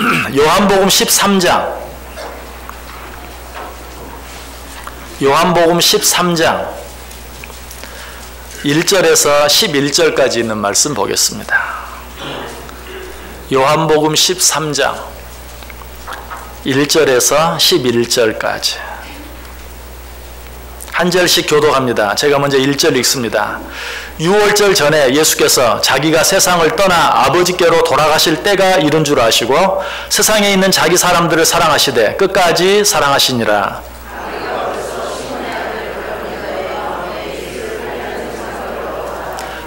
요한복음 13장, 요한복음 13장 1절에서 11절까지 있는 말씀 보겠습니다. 요한복음 13장 1절에서 11절까지 한 절씩 교독합니다. 제가 먼저 1절 읽습니다. 6월절 전에 예수께서 자기가 세상을 떠나 아버지께로 돌아가실 때가 이른 줄 아시고 세상에 있는 자기 사람들을 사랑하시되 끝까지 사랑하시니라.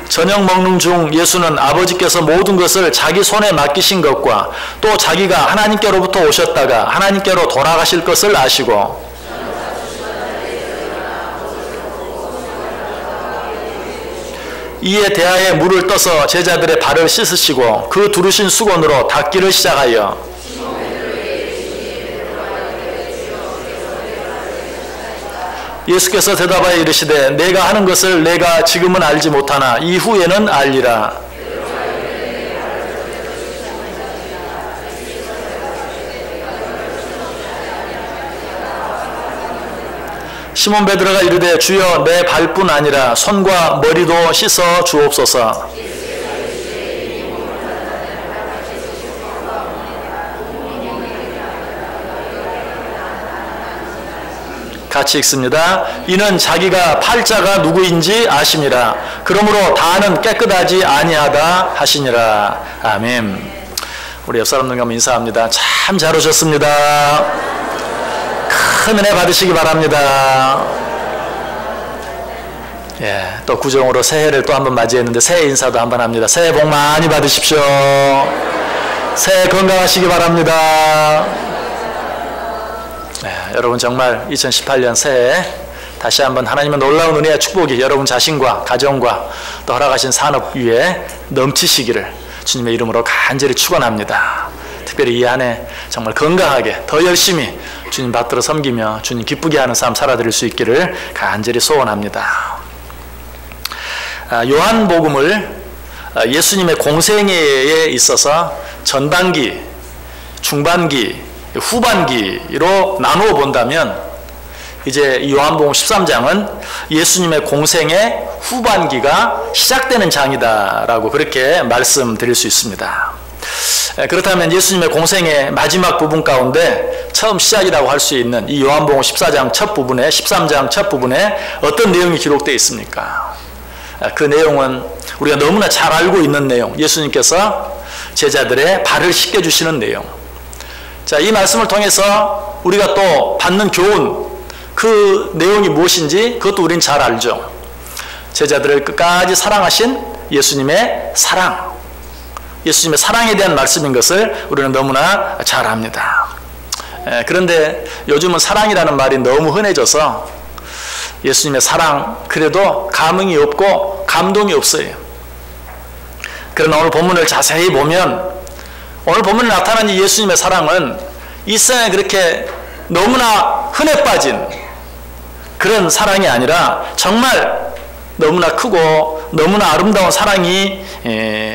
저녁 먹는 중 예수는 아버지께서 모든 것을 자기 손에 맡기신 것과 또 자기가 하나님께로부터 오셨다가 하나님께로 돌아가실 것을 아시고 이에 대하여 물을 떠서 제자들의 발을 씻으시고 그 두르신 수건으로 닦기를 시작하여 예수께서 대답하여 이르시되 내가 하는 것을 내가 지금은 알지 못하나 이후에는 알리라. 시몬 베드로가 이르되 주여 내 발뿐 아니라 손과 머리도 씻어 주옵소서. 같이 읽습니다. 이는 자기가 팔자가 누구인지 아심이라. 그러므로 다는 깨끗하지 아니하다 하시니라. 아멘. 우리 옆 사람들과 인사합니다. 참 잘 오셨습니다. 큰 은혜 받으시기 바랍니다. 예, 또 구정으로 새해를 또 한번 맞이했는데 새해 인사도 한번 합니다. 새해 복 많이 받으십시오. 새해 건강하시기 바랍니다. 네, 여러분 정말 2018년 새해 다시 한번 하나님의 놀라운 은혜와 축복이 여러분 자신과 가정과 또 허락하신 산업 위에 넘치시기를 주님의 이름으로 간절히 축원합니다. 특별히 이 한 해 정말 건강하게 더 열심히 주님 받들어 섬기며 주님 기쁘게 하는 삶 살아드릴 수 있기를 간절히 소원합니다. 요한복음을 예수님의 공생애에 있어서 전반기, 중반기, 후반기로 나누어 본다면 이제 요한복음 13장은 예수님의 공생의 후반기가 시작되는 장이다라고 그렇게 말씀드릴 수 있습니다. 그렇다면 예수님의 공생의 마지막 부분 가운데 처음 시작이라고 할 수 있는 이 요한복음 14장 첫 부분에 13장 첫 부분에 어떤 내용이 기록되어 있습니까? 그 내용은 우리가 너무나 잘 알고 있는 내용, 예수님께서 제자들의 발을 씻겨주시는 내용. 자, 이 말씀을 통해서 우리가 또 받는 교훈, 그 내용이 무엇인지 그것도 우린 잘 알죠. 제자들을 끝까지 사랑하신 예수님의 사랑, 예수님의 사랑에 대한 말씀인 것을 우리는 너무나 잘 압니다. 그런데 요즘은 사랑이라는 말이 너무 흔해져서 예수님의 사랑, 그래도 감흥이 없고 감동이 없어요. 그러나 오늘 본문을 자세히 보면 오늘 본문에 나타난 이 예수님의 사랑은 이 세상에 그렇게 너무나 흔해 빠진 그런 사랑이 아니라 정말 너무나 크고 너무나 아름다운 사랑이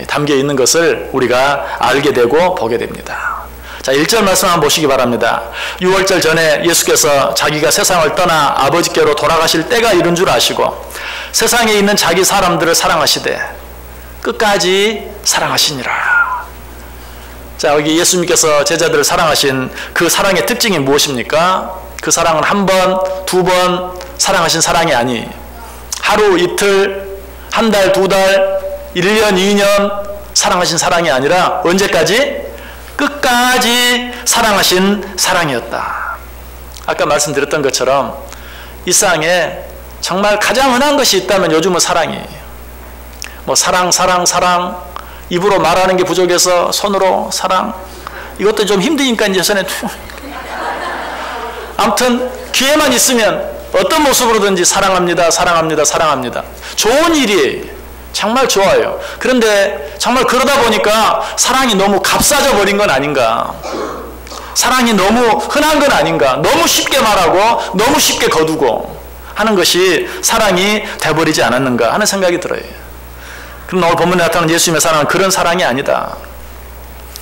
담겨 있는 것을 우리가 알게 되고 보게 됩니다. 자, 1절 말씀 한번 보시기 바랍니다. 6월절 전에 예수께서 자기가 세상을 떠나 아버지께로 돌아가실 때가 이른 줄 아시고 세상에 있는 자기 사람들을 사랑하시되 끝까지 사랑하시니라. 자, 여기 예수님께서 제자들을 사랑하신 그 사랑의 특징이 무엇입니까? 그 사랑은 한 번, 두 번 사랑하신 사랑이 아니 하루, 이틀, 한 달, 두 달, 1년, 2년 사랑하신 사랑이 아니라 언제까지? 끝까지 사랑하신 사랑이었다. 아까 말씀드렸던 것처럼 이 세상에 정말 가장 흔한 것이 있다면 요즘은 사랑이에요. 뭐 사랑, 사랑, 사랑, 입으로 말하는 게 부족해서 손으로 사랑, 이것도 좀 힘드니까 이제 손에 아무튼 기회만 있으면 어떤 모습으로든지 사랑합니다, 사랑합니다, 사랑합니다. 좋은 일이에요. 정말 좋아요. 그런데 정말 그러다 보니까 사랑이 너무 값싸져 버린 건 아닌가, 사랑이 너무 흔한 건 아닌가, 너무 쉽게 말하고 너무 쉽게 거두고 하는 것이 사랑이 돼버리지 않았는가 하는 생각이 들어요. 그럼 오늘 본문에 나타나는 예수님의 사랑은 그런 사랑이 아니다.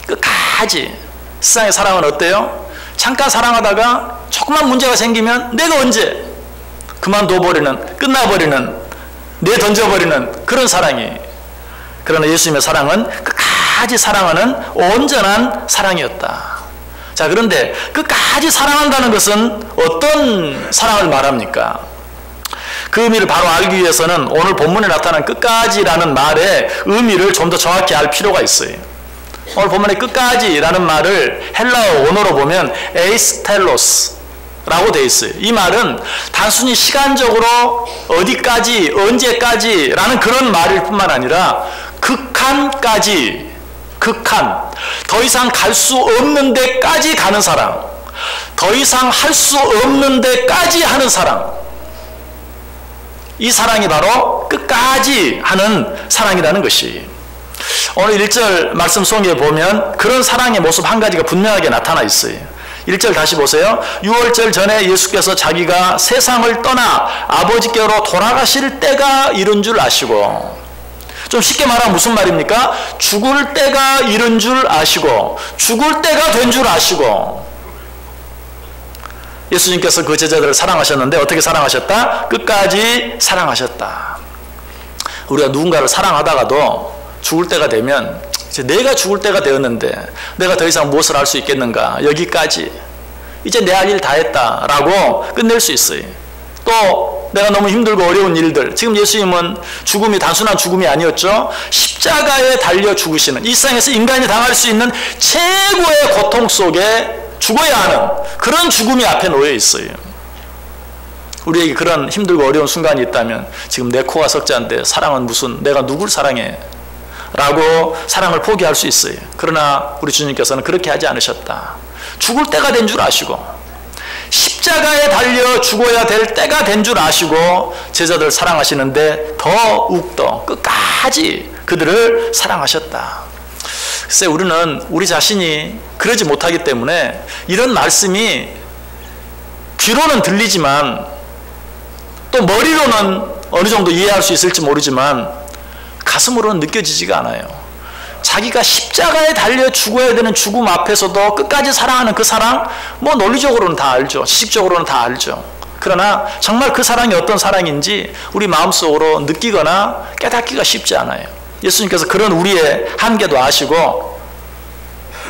끝까지 세상의 사랑은 어때요? 잠깐 사랑하다가 조그만 문제가 생기면 내가 언제 그만둬버리는, 끝나버리는, 내던져버리는 그런 사랑이. 그러나 예수님의 사랑은 끝까지 사랑하는 온전한 사랑이었다. 자, 그런데 끝까지 사랑한다는 것은 어떤 사랑을 말합니까? 그 의미를 바로 알기 위해서는 오늘 본문에 나타난 끝까지라는 말의 의미를 좀 더 정확히 알 필요가 있어요. 오늘 본문의 끝까지라는 말을 헬라어 원어로 보면 에이스텔로스라고 되어 있어요. 이 말은 단순히 시간적으로 어디까지, 언제까지라는 그런 말일 뿐만 아니라 극한까지, 극한, 더 이상 갈 수 없는 데까지 가는 사랑, 더 이상 할 수 없는 데까지 하는 사랑, 이 사랑이 바로 끝까지 하는 사랑이라는 것이. 오늘 1절 말씀 속에 보면 그런 사랑의 모습 한 가지가 분명하게 나타나 있어요. 1절 다시 보세요. 6월절 전에 예수께서 자기가 세상을 떠나 아버지께로 돌아가실 때가 이른 줄 아시고, 좀 쉽게 말하면 무슨 말입니까? 죽을 때가 이른 줄 아시고, 죽을 때가 된 줄 아시고, 예수님께서 그 제자들을 사랑하셨는데 어떻게 사랑하셨다? 끝까지 사랑하셨다. 우리가 누군가를 사랑하다가도 죽을 때가 되면 이제 내가 죽을 때가 되었는데 내가 더 이상 무엇을 할 수 있겠는가? 여기까지. 이제 내 할 일 다 했다라고 끝낼 수 있어요. 또 내가 너무 힘들고 어려운 일들, 지금 예수님은 죽음이 단순한 죽음이 아니었죠. 십자가에 달려 죽으시는, 이 세상에서 인간이 당할 수 있는 최고의 고통 속에 죽어야 하는 그런 죽음이 앞에 놓여 있어요. 우리에게 그런 힘들고 어려운 순간이 있다면 지금 내 코가 석자인데 사랑은 무슨, 내가 누굴 사랑해? 라고 사랑을 포기할 수 있어요. 그러나 우리 주님께서는 그렇게 하지 않으셨다. 죽을 때가 된 줄 아시고, 십자가에 달려 죽어야 될 때가 된 줄 아시고 제자들을 사랑하시는데 더욱더 끝까지 그들을 사랑하셨다. 글쎄, 우리는 우리 자신이 그러지 못하기 때문에 이런 말씀이 귀로는 들리지만 또 머리로는 어느 정도 이해할 수 있을지 모르지만 가슴으로는 느껴지지가 않아요. 자기가 십자가에 달려 죽어야 되는 죽음 앞에서도 끝까지 사랑하는 그 사랑, 뭐 논리적으로는 다 알죠. 지식적으로는 다 알죠. 그러나 정말 그 사랑이 어떤 사랑인지 우리 마음속으로 느끼거나 깨닫기가 쉽지 않아요. 예수님께서 그런 우리의 한계도 아시고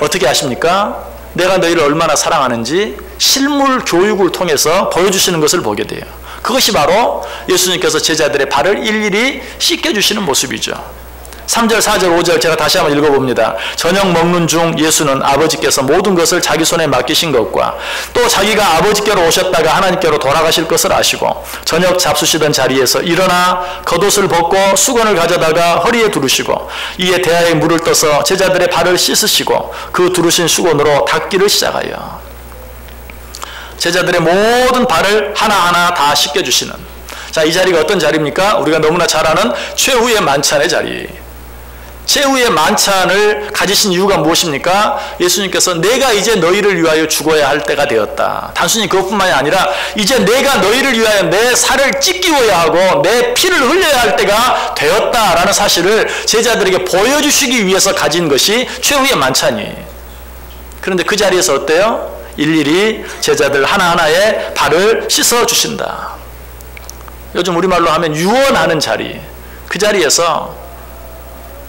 어떻게 아십니까? 내가 너희를 얼마나 사랑하는지 실물 교육을 통해서 보여주시는 것을 보게 돼요. 그것이 바로 예수님께서 제자들의 발을 일일이 씻겨주시는 모습이죠. 3절, 4절, 5절 제가 다시 한번 읽어봅니다. 저녁 먹는 중 예수는 아버지께서 모든 것을 자기 손에 맡기신 것과 또 자기가 아버지께로 오셨다가 하나님께로 돌아가실 것을 아시고 저녁 잡수시던 자리에서 일어나 겉옷을 벗고 수건을 가져다가 허리에 두르시고 이에 대야에 물을 떠서 제자들의 발을 씻으시고 그 두르신 수건으로 닦기를 시작하여 제자들의 모든 발을 하나하나 다 씻겨주시는, 자, 이 자리가 어떤 자리입니까? 우리가 너무나 잘 아는 최후의 만찬의 자리. 최후의 만찬을 가지신 이유가 무엇입니까? 예수님께서 내가 이제 너희를 위하여 죽어야 할 때가 되었다. 단순히 그것뿐만이 아니라 이제 내가 너희를 위하여 내 살을 찢기워야 하고 내 피를 흘려야 할 때가 되었다라는 사실을 제자들에게 보여주시기 위해서 가진 것이 최후의 만찬이에요. 그런데 그 자리에서 어때요? 일일이 제자들 하나하나의 발을 씻어주신다. 요즘 우리말로 하면 유언하는 자리, 그 자리에서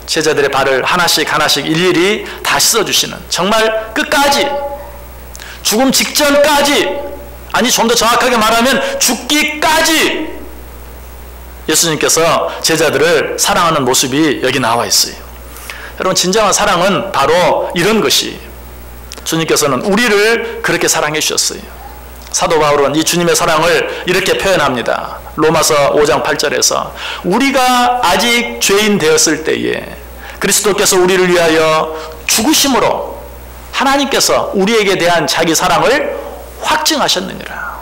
제자들의 발을 하나씩 하나씩 일일이 다 씻어주시는, 정말 끝까지, 죽음 직전까지, 아니 좀 더 정확하게 말하면 죽기까지 예수님께서 제자들을 사랑하는 모습이 여기 나와 있어요. 여러분, 진정한 사랑은 바로 이런 것이, 주님께서는 우리를 그렇게 사랑해 주셨어요. 사도 바울은 이 주님의 사랑을 이렇게 표현합니다. 로마서 5장 8절에서 우리가 아직 죄인 되었을 때에 그리스도께서 우리를 위하여 죽으심으로 하나님께서 우리에게 대한 자기 사랑을 확증하셨느니라.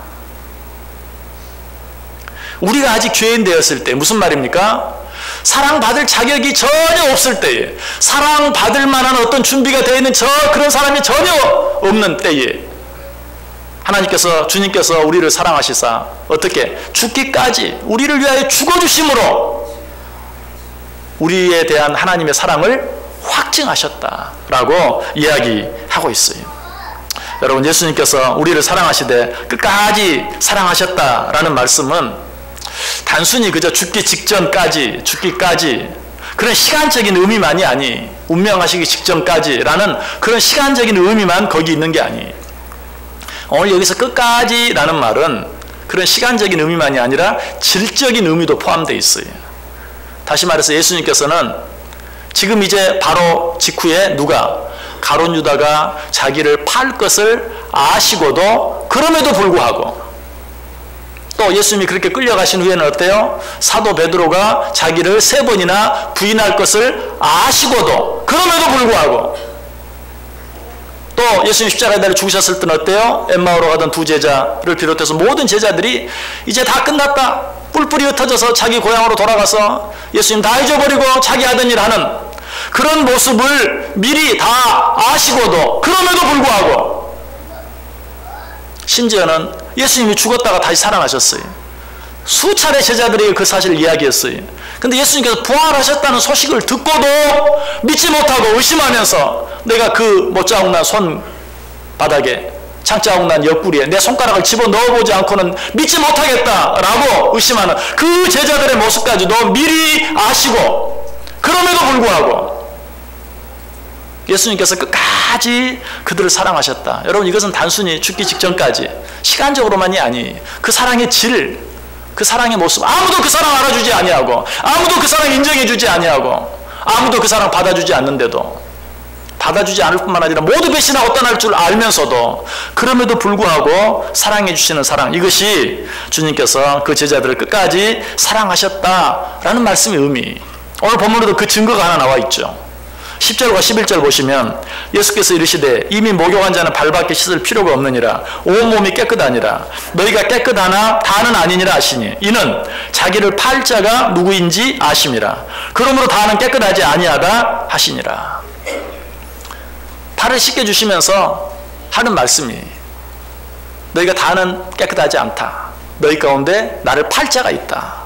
우리가 아직 죄인 되었을 때, 무슨 말입니까? 사랑받을 자격이 전혀 없을 때에, 사랑받을 만한 어떤 준비가 되어 있는 그런 사람이 전혀 없는 때에 하나님께서, 주님께서 우리를 사랑하시사 어떻게? 죽기까지 우리를 위하여 죽어주심으로 우리에 대한 하나님의 사랑을 확증하셨다라고 이야기하고 있어요. 여러분, 예수님께서 우리를 사랑하시되 끝까지 사랑하셨다라는 말씀은 단순히 그저 죽기까지 그런 시간적인 의미만이 아니, 운명하시기 직전까지라는 그런 시간적인 의미만 거기 있는 게 아니, 오늘 여기서 끝까지라는 말은 그런 시간적인 의미만이 아니라 질적인 의미도 포함되어 있어요. 다시 말해서 예수님께서는 지금 이제 바로 직후에 가룟 유다가 자기를 팔 것을 아시고도 그럼에도 불구하고, 또 예수님이 그렇게 끌려가신 후에는 어때요? 사도 베드로가 자기를 3번이나 부인할 것을 아시고도 그럼에도 불구하고, 또 예수님 십자가에 달려 죽으셨을 때는 어때요? 엠마오로 가던 2 제자를 비롯해서 모든 제자들이 이제 다 끝났다, 뿔뿔이 흩어져서 자기 고향으로 돌아가서 예수님 다 잊어버리고 자기 하던 일 하는 그런 모습을 미리 다 아시고도 그럼에도 불구하고, 심지어는 예수님이 죽었다가 다시 살아나셨어요. 수차례 제자들에게 그 사실을 이야기했어요. 근데 예수님께서 부활하셨다는 소식을 듣고도 믿지 못하고 의심하면서 내가 그 못자국난 손바닥에, 창자국난 옆구리에 내 손가락을 집어넣어보지 않고는 믿지 못하겠다라고 의심하는 그 제자들의 모습까지도 미리 아시고, 그럼에도 불구하고 예수님께서 끝까지 그들을 사랑하셨다. 여러분, 이것은 단순히 죽기 직전까지 시간적으로만이 아니, 그 사랑의 질, 그 사랑의 모습, 아무도 그 사랑 알아주지 아니하고, 아무도 그 사랑 인정해주지 아니하고, 아무도 그 사랑 받아주지 않는데도, 받아주지 않을 뿐만 아니라 모두 배신하고 떠날 줄 알면서도 그럼에도 불구하고 사랑해 주시는 사랑, 이것이 주님께서 그 제자들을 끝까지 사랑하셨다라는 말씀의 의미. 오늘 본문에도 그 증거가 하나 나와 있죠. 10절과 11절 보시면 예수께서 이르시되 이미 목욕한 자는 발밖에 씻을 필요가 없느니라. 온몸이 깨끗하니라. 너희가 깨끗하나 다는 아니니라 하시니, 이는 자기를 팔 자가 누구인지 아심이라. 그러므로 다는 깨끗하지 아니하다 하시니라. 팔을 씻겨주시면서 하는 말씀이, 너희가 다는 깨끗하지 않다. 너희 가운데 나를 팔 자가 있다.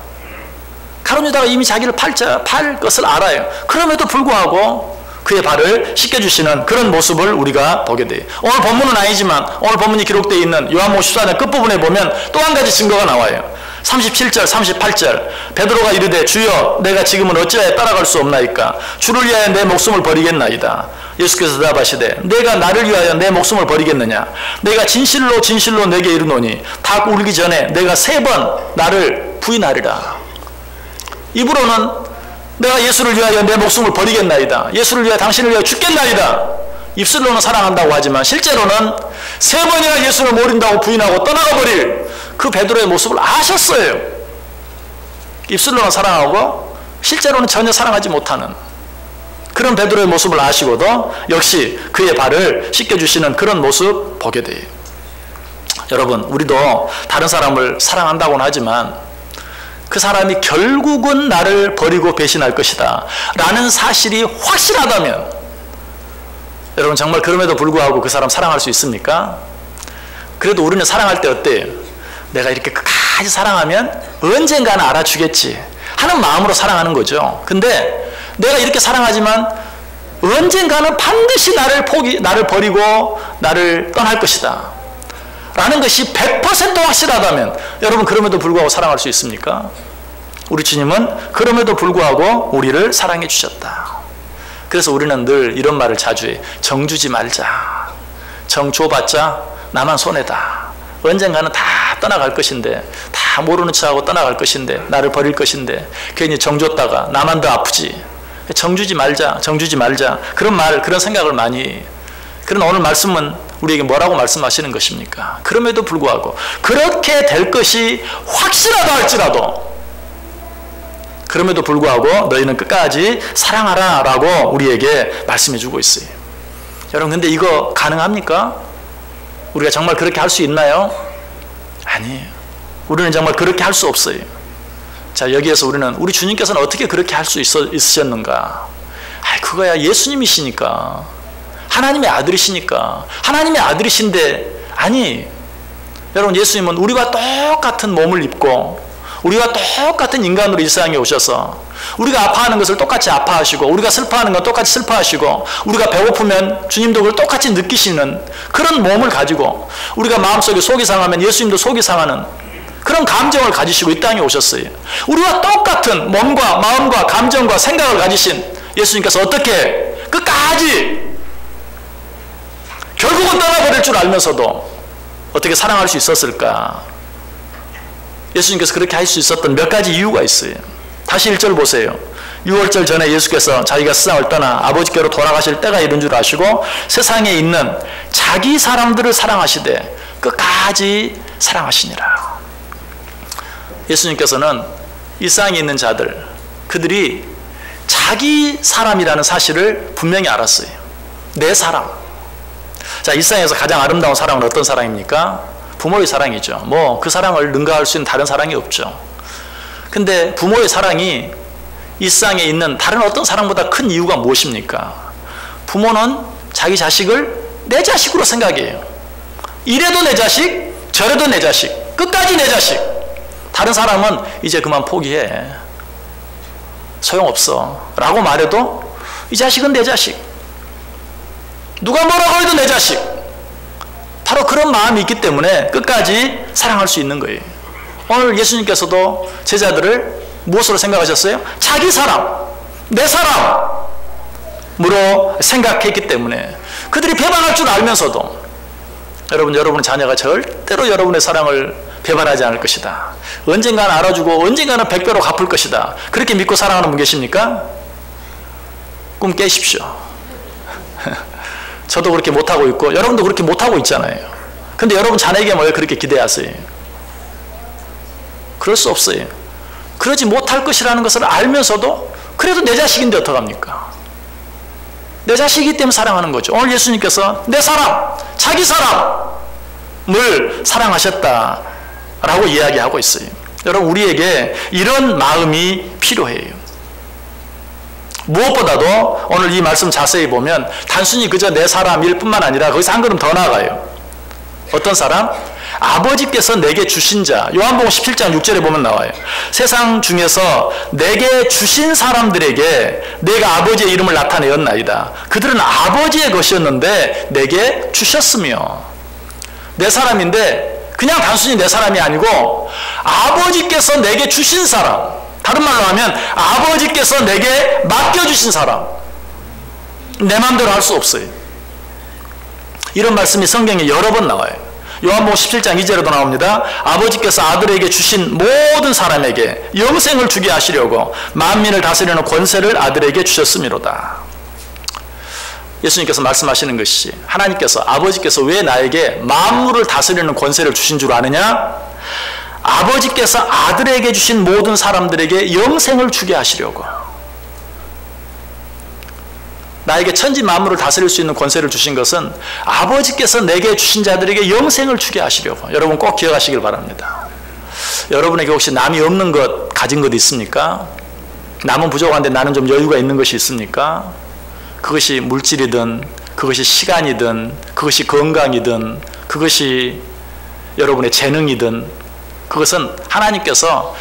가룟 유다가 이미 자기를 팔 것을 알아요. 그럼에도 불구하고 그의 발을 씻겨주시는 그런 모습을 우리가 보게 돼요. 오늘 본문은 아니지만 오늘 본문이 기록되어 있는 요한복음 14장 끝부분에 보면 또 한 가지 증거가 나와요. 37절 38절 베드로가 이르되 주여 내가 지금은 어찌하여 따라갈 수 없나이까? 주를 위하여 내 목숨을 버리겠나이다. 예수께서 대답하시되 내가 나를 위하여 내 목숨을 버리겠느냐? 내가 진실로 진실로 내게 이르노니 닭 울기 전에 내가 3번 나를 부인하리라. 입으로는 내가 예수를 위하여 내 목숨을 버리겠나이다, 예수를 위하여 당신을 위하여 죽겠나이다, 입술로는 사랑한다고 하지만 실제로는 3번이나 예수를 모른다고 부인하고 떠나가 버릴 그 베드로의 모습을 아셨어요. 입술로는 사랑하고 실제로는 전혀 사랑하지 못하는 그런 베드로의 모습을 아시고도 역시 그의 발을 씻겨주시는 그런 모습 보게 돼요. 여러분, 우리도 다른 사람을 사랑한다고는 하지만 그 사람이 결국은 나를 버리고 배신할 것이다 라는 사실이 확실하다면, 여러분 정말 그럼에도 불구하고 그 사람 사랑할 수 있습니까? 그래도 우리는 사랑할 때 어때요? 내가 이렇게 끝까지 사랑하면 언젠가는 알아주겠지 하는 마음으로 사랑하는 거죠. 근데 내가 이렇게 사랑하지만 언젠가는 반드시 나를 버리고 나를 떠날 것이다 라는 것이 100% 확실하다면 여러분 그럼에도 불구하고 사랑할 수 있습니까? 우리 주님은 그럼에도 불구하고 우리를 사랑해 주셨다. 그래서 우리는 늘 이런 말을 자주 해. 정 주지 말자. 정 줘봤자 나만 손해다. 언젠가는 다 떠나갈 것인데, 다 모르는 척하고 떠나갈 것인데, 나를 버릴 것인데 괜히 정 줬다가 나만 더 아프지. 정 주지 말자. 정 주지 말자. 그런 생각을 많이 해. 그러나 오늘 말씀은 우리에게 뭐라고 말씀하시는 것입니까? 그럼에도 불구하고 그렇게 될 것이 확실하다 할지라도 그럼에도 불구하고 너희는 끝까지 사랑하라 라고 우리에게 말씀해 주고 있어요. 여러분, 근데 이거 가능합니까? 우리가 정말 그렇게 할 수 있나요? 아니에요. 우리는 정말 그렇게 할 수 없어요. 자, 여기에서 우리 주님께서는 어떻게 그렇게 할 수 있으셨는가? 그거야 예수님이시니까, 하나님의 아들이시니까. 하나님의 아들이신데, 아니, 여러분, 예수님은 우리와 똑같은 몸을 입고 우리와 똑같은 인간으로 이 세상에 오셔서 우리가 아파하는 것을 똑같이 아파하시고 우리가 슬퍼하는 건 똑같이 슬퍼하시고 우리가 배고프면 주님도 그걸 똑같이 느끼시는 그런 몸을 가지고 우리가 마음속에 속이 상하면 예수님도 속이 상하는 그런 감정을 가지시고 이 땅에 오셨어요. 우리와 똑같은 몸과 마음과 감정과 생각을 가지신 예수님께서 어떻게 끝까지 결국은 떠나버릴 줄 알면서도 어떻게 사랑할 수 있었을까? 예수님께서 그렇게 할 수 있었던 몇 가지 이유가 있어요. 다시 1절 보세요. 6월절 전에 예수께서 자기가 세상을 떠나 아버지께로 돌아가실 때가 이른 줄 아시고 세상에 있는 자기 사람들을 사랑하시되 끝까지 사랑하시니라. 예수님께서는 이 세상에 있는 자들, 그들이 자기 사람이라는 사실을 분명히 알았어요. 내 사람. 자, 이 세상에서 가장 아름다운 사랑은 어떤 사랑입니까? 부모의 사랑이죠. 뭐 그 사랑을 능가할 수 있는 다른 사랑이 없죠. 근데 부모의 사랑이 이 세상에 있는 다른 어떤 사랑보다 큰 이유가 무엇입니까? 부모는 자기 자식을 내 자식으로 생각해요. 이래도 내 자식, 저래도 내 자식, 끝까지 내 자식. 다른 사람은 이제 그만 포기해. 소용없어. 라고 말해도 이 자식은 내 자식. 누가 뭐라고 해도 내 자식. 바로 그런 마음이 있기 때문에 끝까지 사랑할 수 있는 거예요. 오늘 예수님께서도 제자들을 무엇으로 생각하셨어요? 자기 사람, 내 사람으로 생각했기 때문에 그들이 배반할 줄 알면서도 여러분의 자녀가 절대로 여러분의 사랑을 배반하지 않을 것이다. 언젠가는 알아주고 언젠가는 100배로 갚을 것이다. 그렇게 믿고 사랑하는 분 계십니까? 꿈 깨십시오. 저도 그렇게 못하고 있고 여러분도 그렇게 못하고 있잖아요. 근데 여러분 자녀에게 왜 그렇게 기대하세요? 그럴 수 없어요. 그러지 못할 것이라는 것을 알면서도 그래도 내 자식인데 어떡합니까? 내 자식이기 때문에 사랑하는 거죠. 오늘 예수님께서 내 사람, 자기 사람을 사랑하셨다라고 이야기하고 있어요. 여러분, 우리에게 이런 마음이 필요해요. 무엇보다도 오늘 이 말씀 자세히 보면 단순히 그저 내 사람일 뿐만 아니라 거기서 한 걸음 더 나아가요. 어떤 사람? 아버지께서 내게 주신 자. 요한복음 17장 6절에 보면 나와요. 세상 중에서 내게 주신 사람들에게 내가 아버지의 이름을 나타내었나이다. 그들은 아버지의 것이었는데 내게 주셨으며. 내 사람인데 그냥 단순히 내 사람이 아니고 아버지께서 내게 주신 사람. 다른 말로 하면 아버지께서 내게 맡겨주신 사람. 내 마음대로 할 수 없어요. 이런 말씀이 성경에 여러 번 나와요. 요한복음 17장 2절에도 나옵니다. 아버지께서 아들에게 주신 모든 사람에게 영생을 주게 하시려고 만민을 다스리는 권세를 아들에게 주셨음이로다. 예수님께서 말씀하시는 것이 하나님께서 아버지께서 왜 나에게 만물을 다스리는 권세를 주신 줄 아느냐? 아버지께서 아들에게 주신 모든 사람들에게 영생을 주게 하시려고. 나에게 천지 만물을 다스릴 수 있는 권세를 주신 것은 아버지께서 내게 주신 자들에게 영생을 주게 하시려고. 여러분 꼭 기억하시길 바랍니다. 여러분에게 혹시 남이 없는 것, 가진 것 있습니까? 남은 부족한데 나는 좀 여유가 있는 것이 있습니까? 그것이 물질이든 그것이 시간이든 그것이 건강이든 그것이 여러분의 재능이든 그것은 하나님께서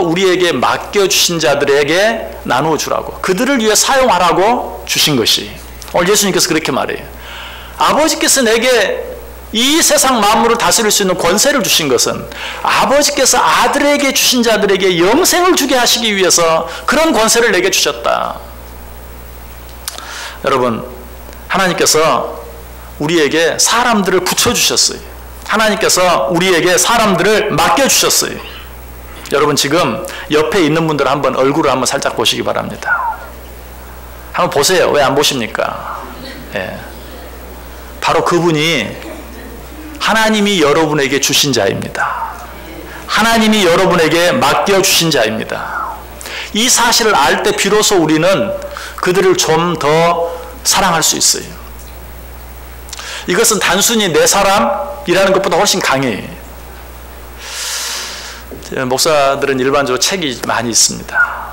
우리에게 맡겨주신 자들에게 나누어 주라고, 그들을 위해 사용하라고 주신 것이. 오늘 예수님께서 그렇게 말해요. 아버지께서 내게 이 세상 만물을 다스릴 수 있는 권세를 주신 것은 아버지께서 아들에게 주신 자들에게 영생을 주게 하시기 위해서 그런 권세를 내게 주셨다. 여러분, 하나님께서 우리에게 사람들을 붙여주셨어요. 하나님께서 우리에게 사람들을 맡겨주셨어요. 여러분 지금 옆에 있는 분들 한번 얼굴을 한번 살짝 보시기 바랍니다. 한번 보세요. 왜 안 보십니까? 예. 바로 그분이 하나님이 여러분에게 주신 자입니다. 하나님이 여러분에게 맡겨주신 자입니다. 이 사실을 알 때 비로소 우리는 그들을 좀 더 사랑할 수 있어요. 이것은 단순히 내 사람이라는 것보다 훨씬 강해요. 목사들은 일반적으로 책이 많이 있습니다.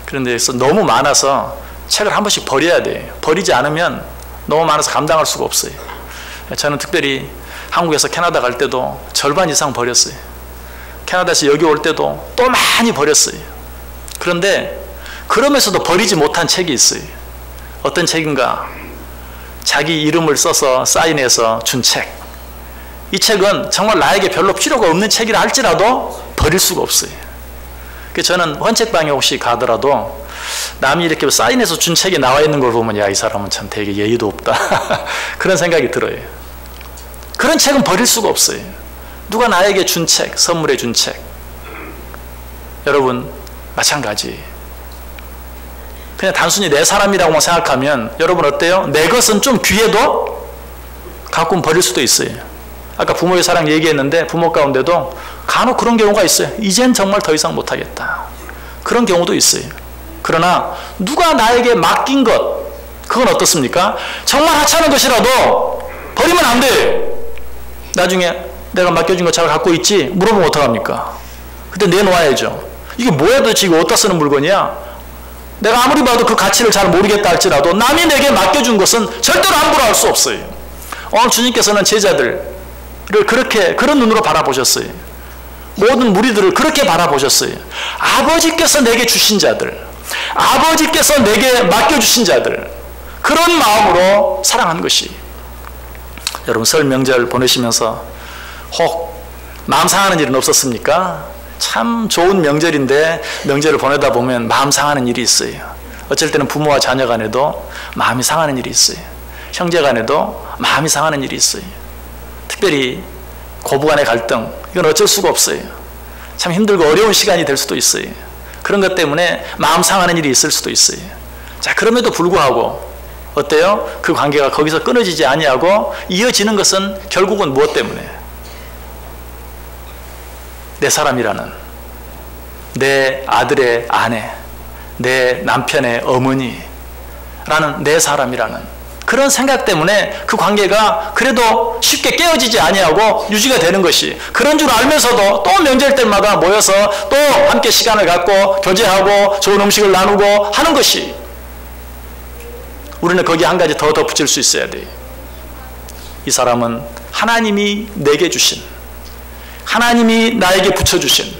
그런데 너무 많아서 책을 한 번씩 버려야 돼요. 버리지 않으면 너무 많아서 감당할 수가 없어요. 저는 특별히 한국에서 캐나다 갈 때도 절반 이상 버렸어요. 캐나다에서 여기 올 때도 또 많이 버렸어요. 그런데 그러면서도 버리지 못한 책이 있어요. 어떤 책인가? 자기 이름을 써서 사인해서 준 책. 이 책은 정말 나에게 별로 필요가 없는 책이라 할지라도 버릴 수가 없어요. 그래서 저는 헌책방에 혹시 가더라도 남이 이렇게 사인해서 준 책이 나와 있는 걸 보면 야, 이 사람은 참 되게 예의도 없다. 그런 생각이 들어요. 그런 책은 버릴 수가 없어요. 누가 나에게 준 책, 선물해 준 책. 여러분 마찬가지. 그냥 단순히 내 사람이라고만 생각하면 여러분 어때요? 내 것은 좀 귀해도 가끔 버릴 수도 있어요. 아까 부모의 사랑 얘기했는데 부모 가운데도 간혹 그런 경우가 있어요. 이젠 정말 더 이상 못하겠다. 그런 경우도 있어요. 그러나 누가 나에게 맡긴 것, 그건 어떻습니까? 정말 하찮은 것이라도 버리면 안 돼. 나중에 내가 맡겨준 거 잘 갖고 있지? 물어보면 어떡합니까? 그때 내놓아야죠. 이게 뭐야 도대체 이거 어디다 쓰는 물건이야? 내가 아무리 봐도 그 가치를 잘 모르겠다 할지라도 남이 내게 맡겨준 것은 절대로 함부로 할 수 없어요. 오늘 주님께서는 제자들을 그렇게 그런 눈으로 바라보셨어요. 모든 무리들을 그렇게 바라보셨어요. 아버지께서 내게 주신 자들, 아버지께서 내게 맡겨주신 자들, 그런 마음으로 사랑한 것이. 여러분 설 명절 보내시면서 혹 마음 상하는 일은 없었습니까? 참 좋은 명절인데 명절을 보내다 보면 마음 상하는 일이 있어요. 어쩔 때는 부모와 자녀 간에도 마음이 상하는 일이 있어요. 형제 간에도 마음이 상하는 일이 있어요. 특별히 고부간의 갈등, 이건 어쩔 수가 없어요. 참 힘들고 어려운 시간이 될 수도 있어요. 그런 것 때문에 마음 상하는 일이 있을 수도 있어요. 자, 그럼에도 불구하고 어때요? 그 관계가 거기서 끊어지지 아니하고 이어지는 것은 결국은 무엇 때문에? 내 사람이라는, 내 아들의 아내, 내 남편의 어머니라는 내 사람이라는 그런 생각 때문에 그 관계가 그래도 쉽게 깨어지지 아니하고 유지가 되는 것이, 그런 줄 알면서도 또 명절 때마다 모여서 또 함께 시간을 갖고 교제하고 좋은 음식을 나누고 하는 것이, 우리는 거기에 한 가지 더 덧붙일 수 있어야 돼요. 이 사람은 하나님이 내게 주신, 하나님이 나에게 붙여주신,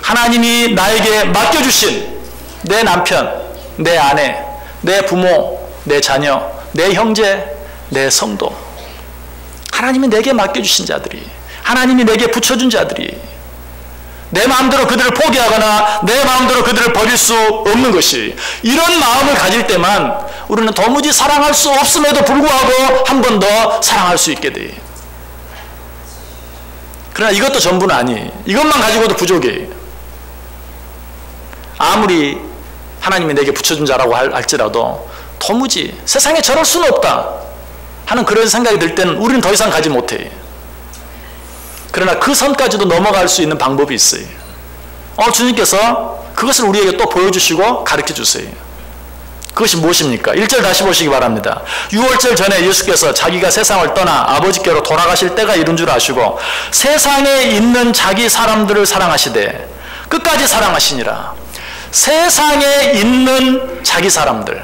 하나님이 나에게 맡겨주신 내 남편, 내 아내, 내 부모, 내 자녀, 내 형제, 내 성도, 하나님이 내게 맡겨주신 자들이, 하나님이 내게 붙여준 자들이, 내 마음대로 그들을 포기하거나 내 마음대로 그들을 버릴 수 없는 것이, 이런 마음을 가질 때만 우리는 도무지 사랑할 수 없음에도 불구하고 한 번 더 사랑할 수 있게 돼. 그러나 이것도 전부는 아니. 이것만 가지고도 부족해. 아무리 하나님이 내게 붙여준 자라고 할지라도 도무지 세상에 저럴 수는 없다 하는 그런 생각이 들 때는 우리는 더 이상 가지 못해. 그러나 그 선까지도 넘어갈 수 있는 방법이 있어요. 주님께서 그것을 우리에게 또 보여주시고 가르쳐 주세요. 그것이 무엇입니까? 1절 다시 보시기 바랍니다. 6월절 전에 예수께서 자기가 세상을 떠나 아버지께로 돌아가실 때가 이른 줄 아시고 세상에 있는 자기 사람들을 사랑하시되 끝까지 사랑하시니라. 세상에 있는 자기 사람들.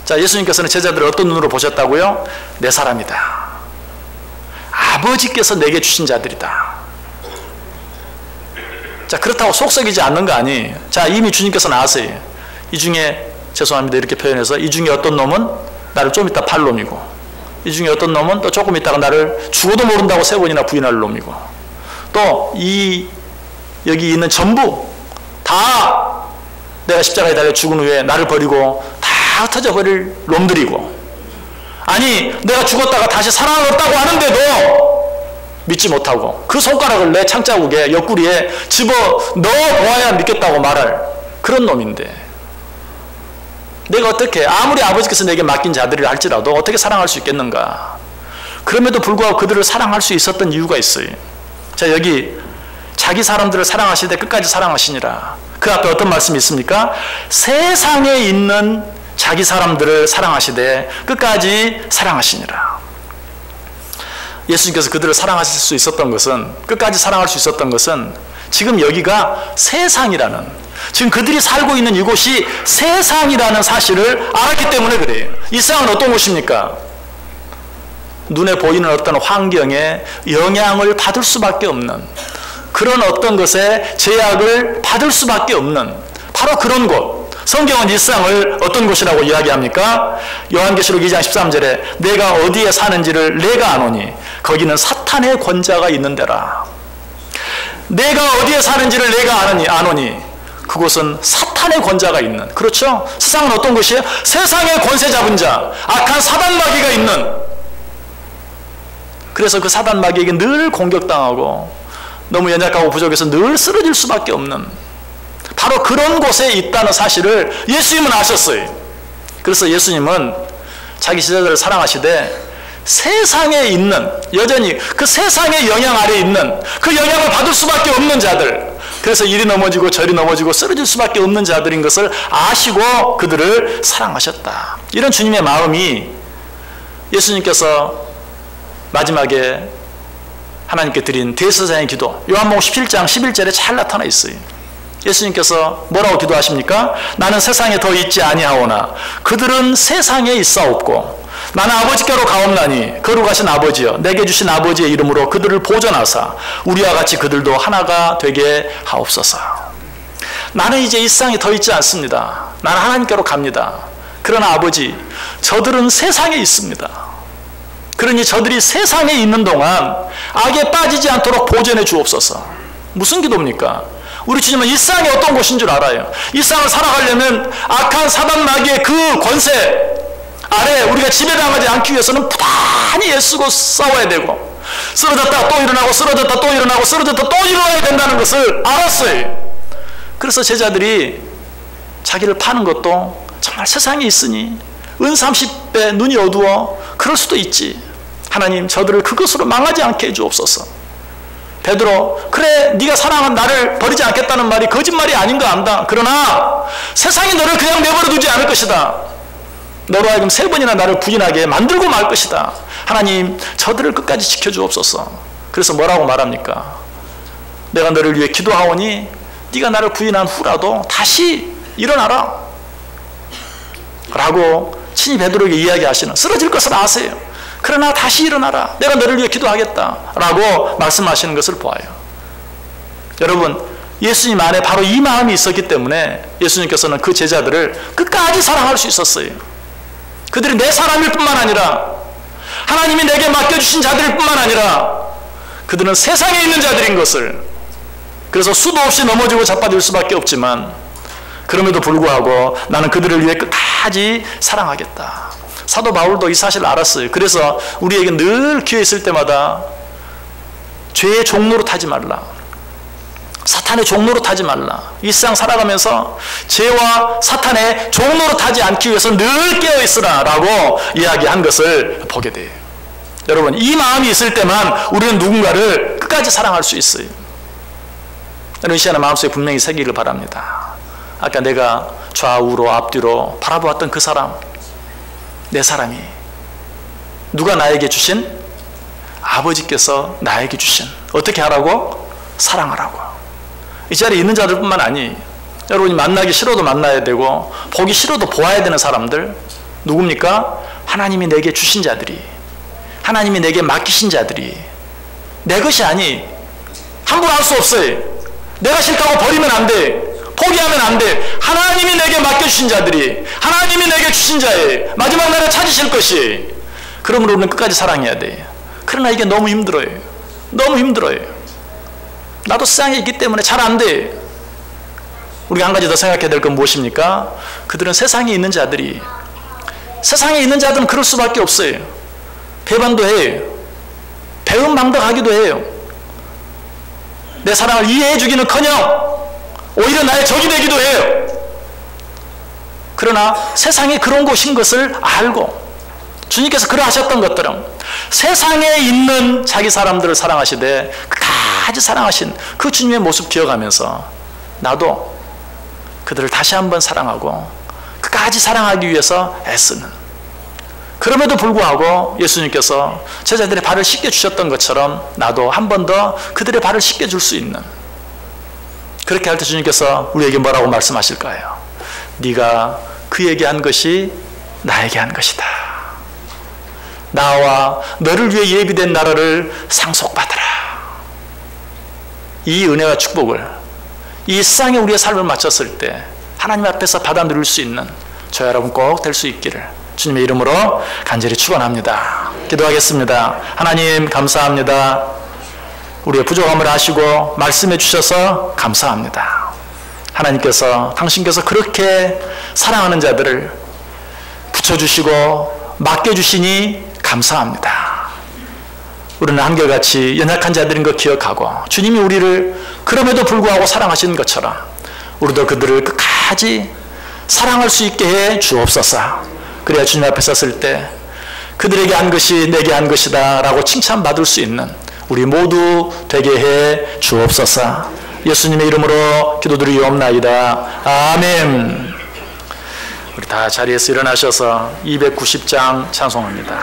자, 예수님께서는 제자들을 어떤 눈으로 보셨다고요? 내 사람이다. 아버지께서 내게 주신 자들이다. 자, 그렇다고 속썩이지 않는 거 아니에요. 자, 이미 주님께서 나왔어요. 이 중에, 죄송합니다 이렇게 표현해서, 이 중에 어떤 놈은 나를 좀 이따 팔 놈이고, 이 중에 어떤 놈은 또 조금 있다가 나를 죽어도 모른다고 3번이나 부인할 놈이고, 또 여기 있는 전부 다 내가 십자가에 달려 죽은 후에 나를 버리고 다 흩어져 버릴 놈들이고, 아니 내가 죽었다가 다시 살아났다고 하는데도 믿지 못하고 그 손가락을 내 창자국에 옆구리에 집어 넣어보아야 믿겠다고 말할 그런 놈인데, 내가 어떻게 아무리 아버지께서 내게 맡긴 자들이라 할지라도 어떻게 사랑할 수 있겠는가? 그럼에도 불구하고 그들을 사랑할 수 있었던 이유가 있어요. 자, 여기 자기 사람들을 사랑하실 때 끝까지 사랑하시니라. 그 앞에 어떤 말씀이 있습니까? 세상에 있는 자기 사람들을 사랑하시되 끝까지 사랑하시니라. 예수님께서 그들을 사랑하실 수 있었던 것은, 끝까지 사랑할 수 있었던 것은, 지금 여기가 세상이라는, 지금 그들이 살고 있는 이곳이 세상이라는 사실을 알았기 때문에 그래요. 이 세상은 어떤 곳입니까? 눈에 보이는 어떤 환경에 영향을 받을 수밖에 없는, 그런 어떤 것에 제약을 받을 수밖에 없는 바로 그런 곳. 성경은 일상을 어떤 곳이라고 이야기합니까? 요한계시록 2장 13절에 내가 어디에 사는지를 내가 아노니 거기는 사탄의 권자가 있는 데라. 내가 어디에 사는지를 내가 아노니 그곳은 사탄의 권자가 있는, 그렇죠? 세상은 어떤 곳이에요? 세상의 권세 잡은 자, 악한 사단 마귀가 있는, 그래서 그 사단 마귀에게 늘 공격당하고 너무 연약하고 부족해서 늘 쓰러질 수밖에 없는 바로 그런 곳에 있다는 사실을 예수님은 아셨어요. 그래서 예수님은 자기 제자들을 사랑하시되 세상에 있는, 여전히 그 세상의 영향 아래에 있는, 그 영향을 받을 수밖에 없는 자들, 그래서 이리 넘어지고 저리 넘어지고 쓰러질 수밖에 없는 자들인 것을 아시고 그들을 사랑하셨다. 이런 주님의 마음이 예수님께서 마지막에 하나님께 드린 대제사장의 기도, 요한복음 17장 11절에 잘 나타나 있어요. 예수님께서 뭐라고 기도하십니까? 나는 세상에 더 있지 아니하오나 그들은 세상에 있사옵고 나는 아버지께로 가옵나니 거룩하신 아버지여 내게 주신 아버지의 이름으로 그들을 보존하사 우리와 같이 그들도 하나가 되게 하옵소서. 나는 이제 이 세상에 더 있지 않습니다. 나는 하나님께로 갑니다. 그러나 아버지, 저들은 세상에 있습니다. 그러니 저들이 세상에 있는 동안 악에 빠지지 않도록 보존해 주옵소서. 무슨 기도입니까? 우리 주님은 이 세상이 어떤 곳인 줄 알아요. 이 세상을 살아가려면 악한 사단 마귀의 그 권세 아래 우리가 지배당하지 않기 위해서는 부단히 애쓰고 싸워야 되고, 쓰러졌다 또 일어나고 쓰러졌다 또 일어나고 쓰러졌다 또 일어나야 된다는 것을 알았어요. 그래서 제자들이 자기를 파는 것도 정말 세상에 있으니 은 30배 눈이 어두워 그럴 수도 있지, 하나님 저들을 그것으로 망하지 않게 해주옵소서. 베드로, 그래 네가 사랑한 나를 버리지 않겠다는 말이 거짓말이 아닌 거 안다. 그러나 세상이 너를 그냥 내버려 두지 않을 것이다. 너로 하여금 3번이나 나를 부인하게 만들고 말 것이다. 하나님 저들을 끝까지 지켜주옵소서. 그래서 뭐라고 말합니까? 내가 너를 위해 기도하오니 네가 나를 부인한 후라도 다시 일어나라 라고 친히 베드로에게 이야기하시는, 쓰러질 것을 아세요. 그러나 다시 일어나라. 내가 너를 위해 기도하겠다 라고 말씀하시는 것을 보아요. 여러분, 예수님 안에 바로 이 마음이 있었기 때문에 예수님께서는 그 제자들을 끝까지 사랑할 수 있었어요. 그들이 내 사람일 뿐만 아니라 하나님이 내게 맡겨주신 자들일 뿐만 아니라 그들은 세상에 있는 자들인 것을, 그래서 수도 없이 넘어지고 자빠질 수밖에 없지만 그럼에도 불구하고 나는 그들을 위해 끝까지 사랑하겠다. 사도 바울도 이 사실을 알았어요. 그래서 우리에게 늘 기회 있을 때마다 죄의 종로로 타지 말라, 사탄의 종로로 타지 말라, 이 세상 살아가면서 죄와 사탄의 종로로 타지 않기 위해서 늘 깨어있으라 라고 이야기한 것을 보게 돼요. 여러분, 이 마음이 있을 때만 우리는 누군가를 끝까지 사랑할 수 있어요. 여러분, 이 시간에 마음속에 분명히 새기길 바랍니다. 아까 내가 좌우로 앞뒤로 바라보았던 그 사람, 내 사람이 누가 나에게 주신? 아버지께서 나에게 주신, 어떻게 하라고? 사랑하라고. 이 자리에 있는 자들 뿐만 아니, 여러분이 만나기 싫어도 만나야 되고 보기 싫어도 보아야 되는 사람들 누굽니까? 하나님이 내게 주신 자들이, 하나님이 내게 맡기신 자들이, 내 것이 아니, 함부로 할 수 없어요. 내가 싫다고 버리면 안 돼, 포기하면 안 돼. 하나님이 내게 맡겨주신 자들이, 하나님이 내게 주신 자에 마지막 날에 찾으실 것이, 그러므로 우리는 끝까지 사랑해야 돼. 그러나 이게 너무 힘들어요. 너무 힘들어요. 나도 세상에 있기 때문에 잘 안 돼. 우리가 한 가지 더 생각해야 될 건 무엇입니까? 그들은 세상에 있는 자들이, 세상에 있는 자들은 그럴 수밖에 없어요. 배반도 해요. 배은망덕하기도 해요. 내 사랑을 이해해 주기는커녕 오히려 나의 적이 되기도 해요. 그러나 세상에 그런 곳인 것을 알고 주님께서 그러하셨던 것처럼 세상에 있는 자기 사람들을 사랑하시되 끝까지 사랑하신 그 주님의 모습 기억하면서 나도 그들을 다시 한번 사랑하고 끝까지 사랑하기 위해서 애쓰는, 그럼에도 불구하고 예수님께서 제자들의 발을 씻겨주셨던 것처럼 나도 한 번 더 그들의 발을 씻겨줄 수 있는, 그렇게 할 때 주님께서 우리에게 뭐라고 말씀하실까요? 네가 그에게 한 것이 나에게 한 것이다. 나와 너를 위해 예비된 나라를 상속받으라. 이 은혜와 축복을 이 세상에 우리의 삶을 마쳤을 때 하나님 앞에서 받아 누릴 수 있는 저 여러분 꼭 될 수 있기를 주님의 이름으로 간절히 축원합니다. 기도하겠습니다. 하나님 감사합니다. 우리의 부족함을 아시고 말씀해 주셔서 감사합니다. 하나님께서 당신께서 그렇게 사랑하는 자들을 붙여주시고 맡겨주시니 감사합니다. 우리는 한결같이 연약한 자들인 것 기억하고 주님이 우리를 그럼에도 불구하고 사랑하신 것처럼 우리도 그들을 끝까지 사랑할 수 있게 해 주옵소서. 그래야 주님 앞에 섰을 때 그들에게 한 것이 내게 한 것이다 라고 칭찬받을 수 있는 우리 모두 되게 해 주옵소서. 예수님의 이름으로 기도드리옵나이다. 아멘. 우리 다 자리에서 일어나셔서 290장 찬송합니다.